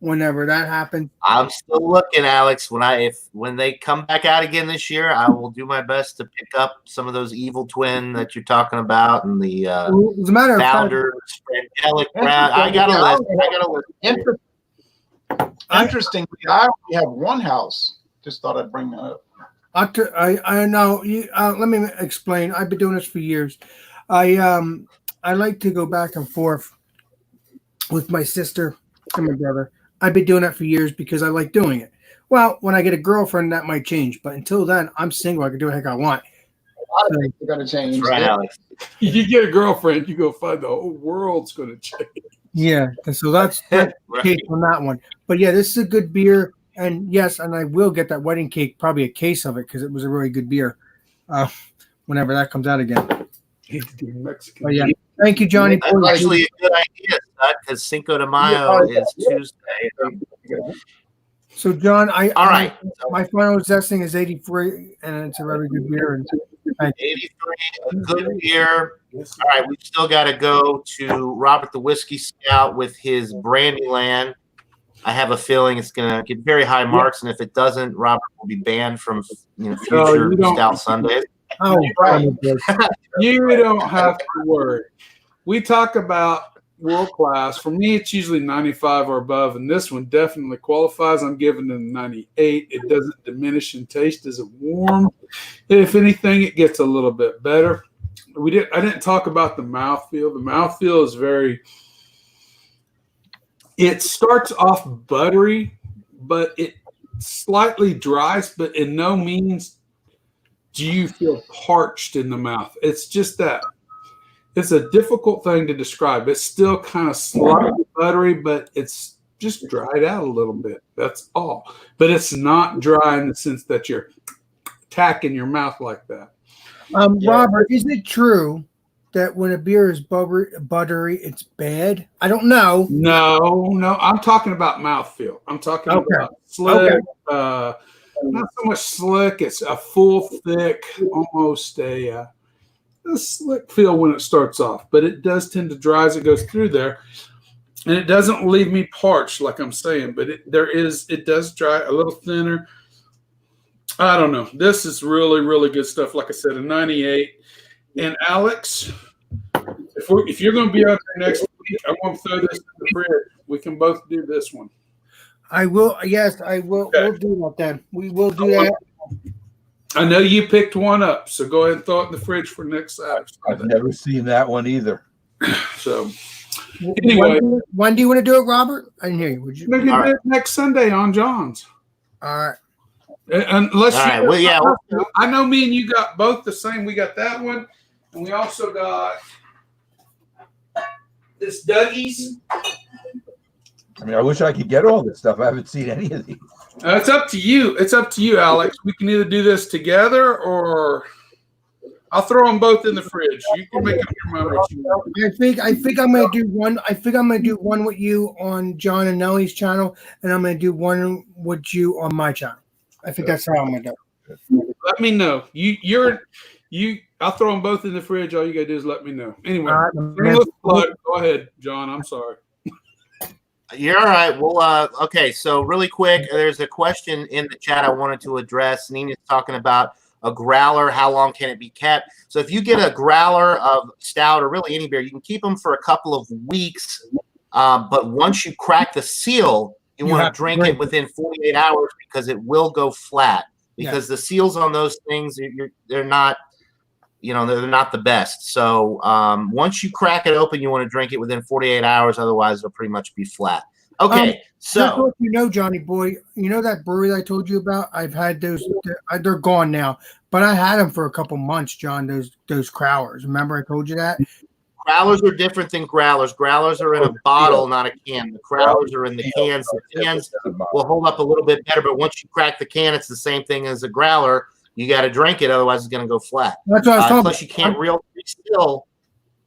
Whenever that happens, I'm still looking, Alex. When they come back out again this year, I will do my best to pick up some of those Evil Twin that you're talking about and the as a matter of fact, Founders, Angelic Brown. I got a list. Interestingly, I only have one house. Just thought I'd bring that up. I know you. Let me explain. I've been doing this for years. I like to go back and forth with my sister and my brother. I've been doing that for years because I like doing it. Well, when I get a girlfriend, that might change. But until then, I'm single. I can do what the heck I want. A lot of things are going to change. That's right, Alex. You get a girlfriend, you go find the whole world's going to change. Yeah, and so that's the case on that one. But yeah, this is a good beer, and yes, and I will get that wedding cake, probably a case of it because it was a really good beer. Whenever that comes out again. Mexican. But yeah, thank you, Johnny. That's actually a good idea, because Cinco de Mayo is Tuesday. So, John, All right. my final zesting is 83, and it's a very good beer. And 83, a good beer. All right, we've still got to go to Robert the Whisky Scout with his Brandyland. I have a feeling it's going to get very high marks, and if it doesn't, Robert will be banned from future Stout Sundays. oh, right. You don't have to worry. We talk about world class. For me, it's usually 95 or above, and this one definitely qualifies. I'm giving it a 98. It doesn't diminish in taste as it warm. If anything, it gets a little bit better. I didn't talk about the mouthfeel. The mouthfeel is very. It starts off buttery, but it slightly dries, but in no means do you feel parched in the mouth. It's just that. It's a difficult thing to describe. It's still kind of slightly buttery, but it's just dried out a little bit. That's all. But it's not dry in the sense that you're tacking your mouth like that. Robert, is it true that when a beer is buttery, it's bad? I don't know. No. I'm talking about mouthfeel. I'm talking about slick. Not so much slick. It's a full, thick, almost a slick feel when it starts off. But it does tend to dry as it goes through there. And it doesn't leave me parched, like I'm saying. But it does dry a little thinner. I don't know. This is really, really good stuff. Like I said, a 98. And Alex, if you're going to be out there next week, I want to throw this in the fridge. We can both do this one. I will. Yes, I will. Okay. We'll do that then. We will do that. I know you picked one up, so go ahead and throw it in the fridge for next Saturday. I've never seen that one either. So, anyway. When do you want to do it, Robert? I didn't hear you. Would you? Maybe next Sunday on John's. All right. Unless all right. I know me and you got both the same. We got that one, and we also got this Dougie's. I mean, I wish I could get all this stuff. I haven't seen any of these. It's up to you. It's up to you, Alex. We can either do this together, or I'll throw them both in the fridge. You can make up your mind what you want. I think I'm gonna do one. I think I'm gonna do one with you on John and Nellie's channel, and I'm gonna do one with you on my channel. I think that's how I'm gonna do it. Let me know. I'll throw them both in the fridge. All you gotta do is let me know. Anyway, go ahead, John. I'm sorry. You're all right. Well, okay. So really quick, there's a question in the chat I wanted to address. Nina's talking about a growler. How long can it be kept? So if you get a growler of stout or really any beer, you can keep them for a couple of weeks. But once you crack the seal, you want to drink it within 48 hours because it will go flat. Because the seals on those things, they're not, they're not the best. So once you crack it open, you want to drink it within 48 hours. Otherwise, it'll pretty much be flat. Okay, so Johnny boy, that brewery I told you about? I've had those. They're gone now, but I had them for a couple months, John. Those crowlers. Remember I told you that? Crowlers are different than growlers. Growlers are in a bottle, not a can. The crowlers are in the cans. The cans will hold up a little bit better, but once you crack the can, it's the same thing as a growler. You got to drink it, otherwise it's going to go flat. That's what I was talking plus, you can't reseal.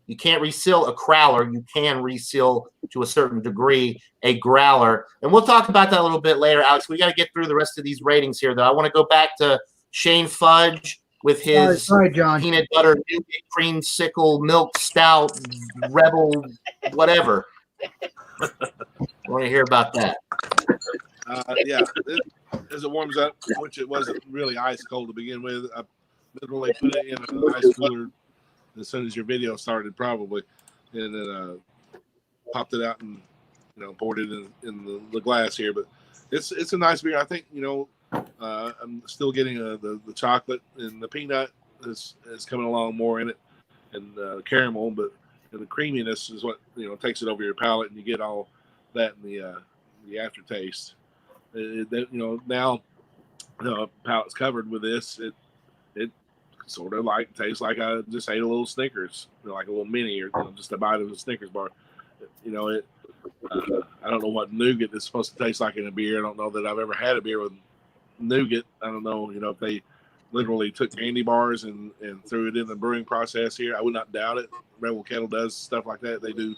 You can't reseal a crowler. You can reseal to a certain degree a growler, and we'll talk about that a little bit later, Alex. We got to get through the rest of these ratings here, though. I want to go back to Shane Fudge with his peanut butter nougat creamsicle milk stout rebel whatever. I want to hear about that. As it warms up, which it wasn't really ice cold to begin with, I literally put it in an ice cooler as soon as your video started, probably, and then popped it out and poured it in the glass here. But it's a nice beer. I think I'm still getting the chocolate, and the peanut is coming along more in it, and caramel, but the creaminess is what takes it over your palate, and you get all that in the aftertaste. Now the palate's covered with this. It sort of tastes like I just ate a little Snickers, like a little mini, or just a bite of a Snickers bar. I don't know what nougat is supposed to taste like in a beer. I don't know that I've ever had a beer with nougat. I don't know, if they literally took candy bars and threw it in the brewing process here. I would not doubt it. Rebel Kettle does stuff like that. They do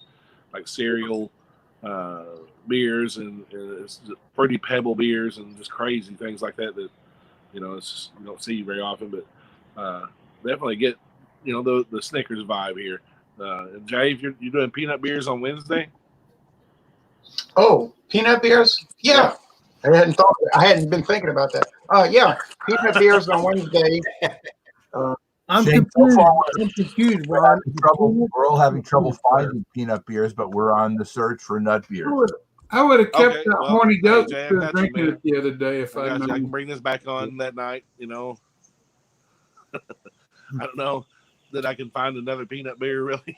like cereal beers and it's pretty pebble beers and just crazy things like that it's just, you don't see very often, but definitely get the Snickers vibe here. And Jay, if you're doing peanut beers on Wednesday. Oh, peanut beers? Yeah. I hadn't been thinking about that. Peanut beers on Wednesday. I'm confused. We're all having trouble finding peanut beers, but we're on the search for nut beers. I would have kept that horny goat drinking it the other day if I can bring this back on that night. I don't know that I can find another peanut beer really.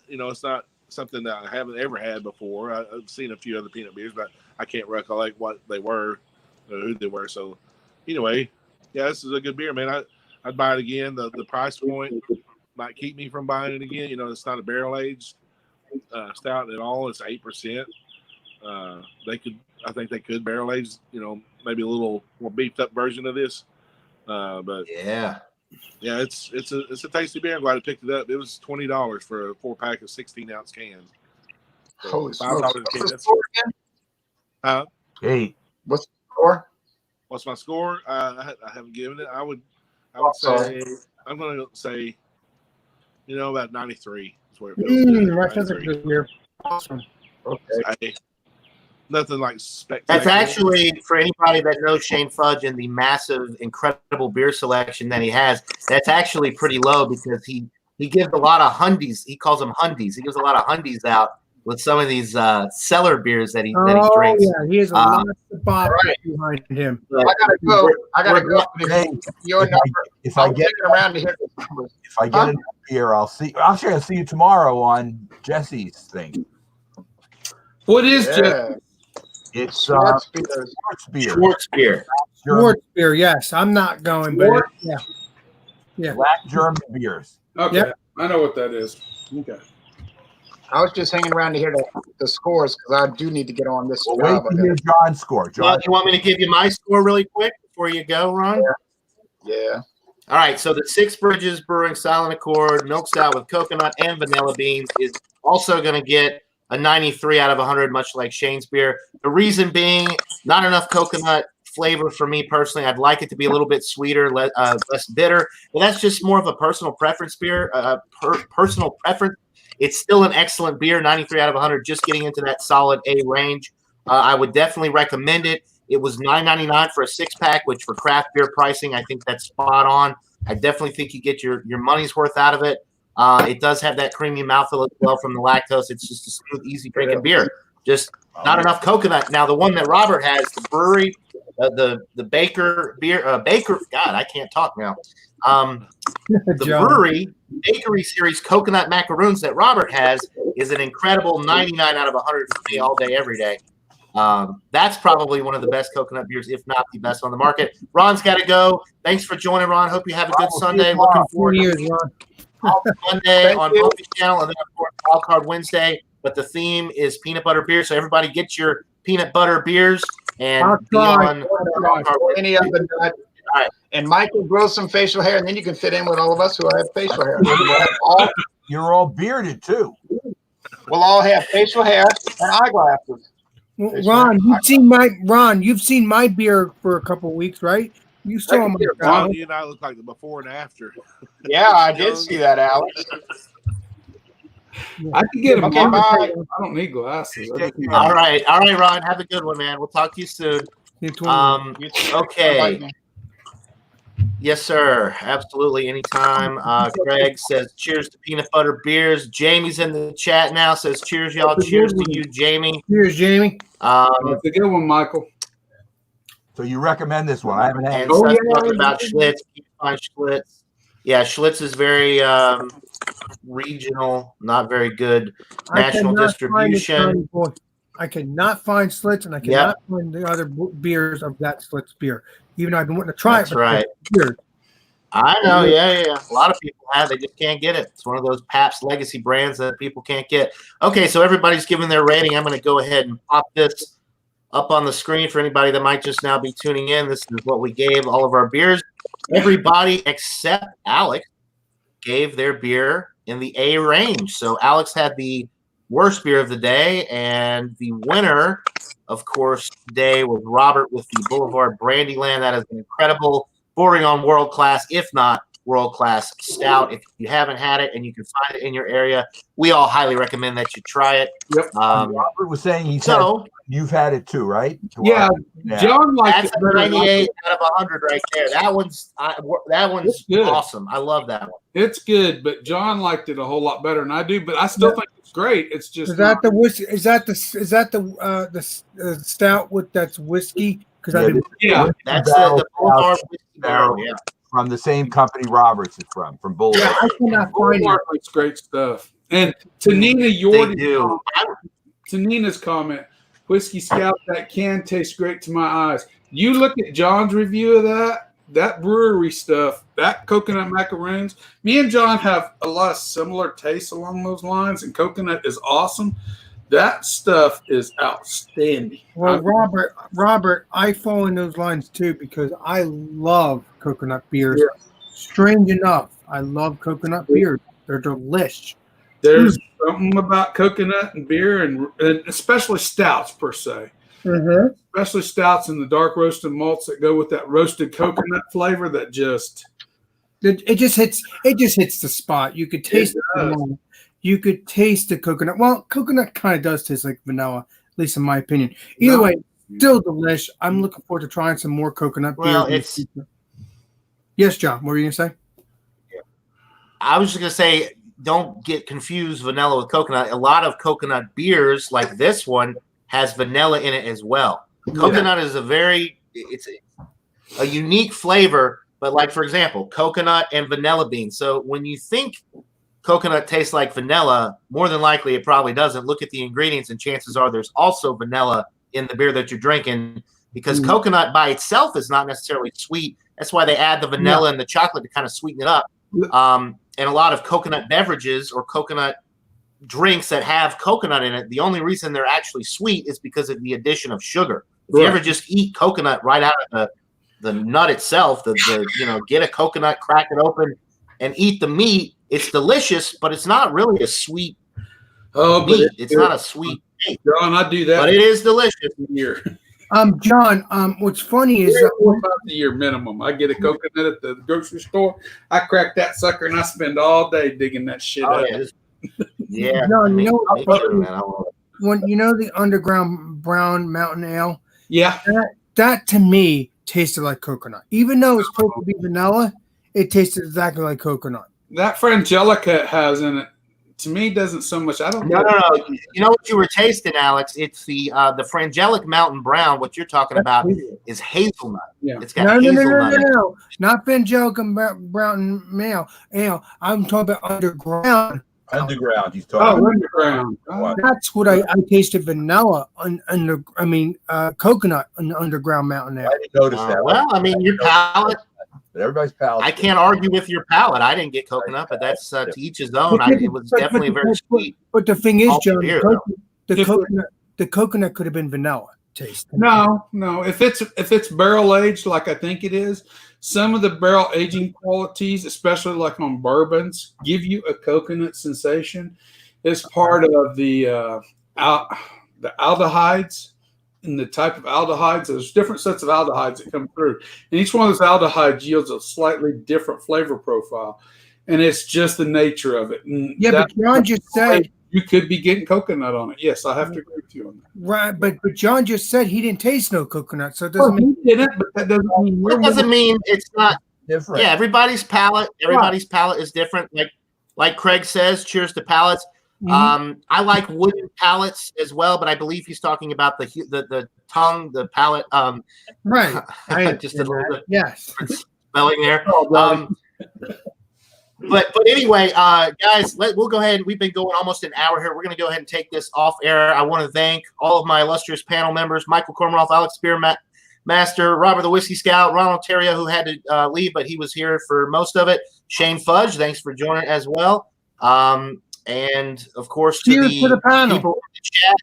It's not something that I haven't ever had before. I've seen a few other peanut beers, but I can't recollect what they were or who they were. So anyway, this is a good beer, man. I'd buy it again. The price point might keep me from buying it again. It's not a barrel aged stout at all. It's 8%. I think they could barrel age, maybe a little more beefed up version of this. But it's a tasty beer. I'm glad I picked it up. It was $20 for a 4-pack of 16-ounce cans. So holy smokes! What's the score again? 8. What's the score? What's my score? I haven't given it. I would say I'm going to say, about 93 is where it feels. That's a good beer. Awesome. Okay. Nothing like spectacular. That's actually, for anybody that knows Shane Fudge and the massive, incredible beer selection that he has, that's actually pretty low because he gives a lot of hundies. He calls them hundies. He gives a lot of hundies out with some of these cellar beers that he drinks. Yeah, he has a lot of bob behind him. I gotta go. Your number. If I get around to hear the numbers. If I get a beer, I'll see. I'll see you tomorrow on Jesse's thing. What is Jesse? It's Schwartz beer. Schwartz beer. Yes, I'm not going, but Black German beers. Okay, yep. I know what that is. Okay. I was just hanging around to hear the scores because I do need to get on this. Well, wait to hear John's score. John, you want me to give you my score really quick before you go, Ron? Yeah. All right. So the Six Bridges Brewing Silent Accord milk stout with coconut and vanilla beans is also going to get a 93 out of 100, much like Shane's beer. The reason being, not enough coconut flavor for me personally. I'd like it to be a little bit sweeter, less bitter. But that's just more of a personal preference beer. Personal preference. It's still an excellent beer, 93 out of 100, just getting into that solid A range. I would definitely recommend it. It was $9.99 for a 6-pack, which for craft beer pricing, I think that's spot on. I definitely think you get your money's worth out of it. It does have that creamy mouthfeel as well from the lactose. It's just a smooth, easy drinking beer. Just not enough coconut. Now, the one that Robert has, the brewery, the Baker beer, Baker, God, I can't talk now. The brewery bakery series coconut macaroons that Robert has is an incredible 99 out of 100 for me all day, every day. That's probably one of the best coconut beers, if not the best on the market. Ron's got to go. Thanks for joining, Ron. Hope you have a good Sunday. Looking forward to Monday on Bumpy's channel, and then of course Wild Card Wednesday. But the theme is peanut butter beer, so everybody get your peanut butter beers and be on any of the nut. All right. And Michael grows some facial hair, and then you can fit in with all of us who have facial hair. You're all bearded too. We'll all have facial hair and eyeglasses. Ron, you've seen my beer for a couple of weeks, right? You saw my beer. Ron, you and I look like the before and after. Yeah, I did see that, Alex. I can get them. Okay, bye. I don't need glasses. All right, Ron. Have a good one, man. We'll talk to you soon. Okay. Yes, sir. Absolutely. Anytime. Greg says, cheers to peanut butter beers. Jamie's in the chat now. Says, cheers, y'all. Cheers to you, Jamie. Cheers, Jamie. It's a good one, Michael. So you recommend this one? I haven't had it. And talking about Schlitz. Keep on Schlitz. Yeah, Schlitz is very regional, not very good national distribution. I cannot find Schlitz, and I cannot find the other beers of that Schlitz beer. Even though I've been wanting to try That's it. Right. I know, yeah. A lot of people have. They just can't get it. It's one of those Pabst legacy brands that people can't get. Okay, so everybody's giving their rating. I'm going to go ahead and pop this up on the screen for anybody that might just now be tuning in. This is what we gave all of our beers. Everybody except Alex gave their beer in the A range. So Alex had the worst beer of the day, and the winner, of course, today was Robert with the Boulevard Brandyland. That is an incredible, bordering on world class, if not world class stout. If you haven't had it and you can find it in your area, we all highly recommend that you try it. Yep. Robert was saying you've had it too, right? Yeah. John liked it. That's a 98 out of 100 right there. That one's good. Awesome. I love that one. It's good, but John liked it a whole lot better than I do. But I still think it's great. It's just is that the whiskey? Is that the stout with that's whiskey? Because that's the Boulevard Whiskey Barrel. Yeah. From the same company Roberts is from Boulevard. Yeah, I cannot find it. It's great stuff. And to Nina's comment, Whisky Scout, that can taste great to my eyes. You look at John's review of that brewery stuff, that coconut macaroons. Me and John have a lot of similar tastes along those lines, and coconut is awesome. That stuff is outstanding. Well, Robert, I fall in those lines too because I love coconut beers. Yeah. Strange enough, I love coconut beers. They're delish. There's something about coconut and beer, and especially stouts per se. Mm-hmm. Especially stouts and the dark roasted malts that go with that roasted coconut flavor. That just it just hits the spot. You could taste it. You could taste the coconut. Well, coconut kind of does taste like vanilla, at least in my opinion. Either way, still delish. I'm looking forward to trying some more coconut beer. Yes, John, what were you going to say? I was just going to say, don't get confused vanilla with coconut. A lot of coconut beers, like this one, has vanilla in it as well. Coconut is it's a unique flavor, but like, for example, coconut and vanilla beans. So when you think coconut tastes like vanilla, more than likely it probably doesn't. Look at the ingredients, and chances are there's also vanilla in the beer that you're drinking, because coconut by itself is not necessarily sweet. That's why they add the vanilla and the chocolate to kind of sweeten it up. And a lot of coconut beverages or coconut drinks that have coconut in it, the only reason they're actually sweet is because of the addition of sugar. If you ever just eat coconut right out of the nut itself, get a coconut, crack it open, and eat the meat, it's delicious, but it's not really a sweet meat. It's not a sweet taste. John, I do that. But it is delicious. Here. John, what's funny is 4 times a year minimum. I get a coconut at the grocery store. I crack that sucker and I spend all day digging that shit out. Yeah. Yeah, No, me, you know, me too, man. I love it. when you know the Underground Brown Mountain Ale, Yeah. that to me tasted like coconut. Even though it's supposed to be vanilla, it tasted exactly like coconut. That Frangelica has in it, to me, doesn't so much. I don't No, get no, no. You know what you were tasting, Alex? It's the Frangelic Mountain Brown. What you're talking about is hazelnut. Yeah. It's got No, hazelnut in it. no. Not Frangelica Brown Ale. I'm talking about Underground. Underground. He's Oh, talking. Underground. Oh. That's what I tasted vanilla coconut on the Underground Mountain I Ale. didn't notice that. Well, I mean, your palate. But everybody's palate. I can't argue with your palate. I didn't get coconut, but that's to each his own. It was definitely a very sweet. But the thing is, malty John, beer, the coconut could have been vanilla taste. No. If it's barrel aged like I think it is, some of the barrel aging qualities, especially like on bourbons, give you a coconut sensation. It's part of the aldehydes and the type of aldehydes. There's different sets of aldehydes that come through, and each one of those aldehydes yields a slightly different flavor profile, and it's just the nature of it. And Yeah, but John just said you could be getting coconut on it. Yes, I have to agree with you on that. right, but John just said he didn't taste no coconut, so it doesn't mean He didn't, but that doesn't mean That doesn't mean it's not different. Yeah, everybody's palate is different. Like Craig says, cheers to palates. Mhm. I like wooden palates as well, but I believe he's talking about the tongue, the palate. right. Just a little bit Yes. spelling there. But anyway, guys, we'll go ahead. We've been going almost an hour here. We're going to go ahead and take this off air. I want to thank all of my illustrious panel members: Michael Kormeroff, Alex Spearmaster, Robert the Whisky Scout, Ronald Terrio, who had to leave, but he was here for most of it. Shane Fudge, thanks for joining as well. And of course, to the panel. people in the chat,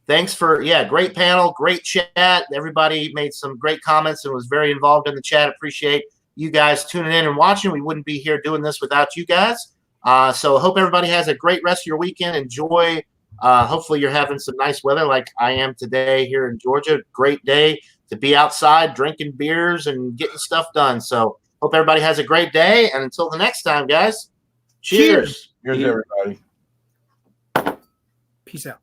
thanks for great panel, great chat. Everybody made some great comments and was very involved in the chat. Appreciate you guys tuning in and watching. We wouldn't be here doing this without you guys. So I hope everybody has a great rest of your weekend. Enjoy. Hopefully you're having some nice weather like I am today here in Georgia. Great day to be outside drinking beers and getting stuff done. So hope everybody has a great day. And until the next time, guys, cheers. Here's everybody. Peace out.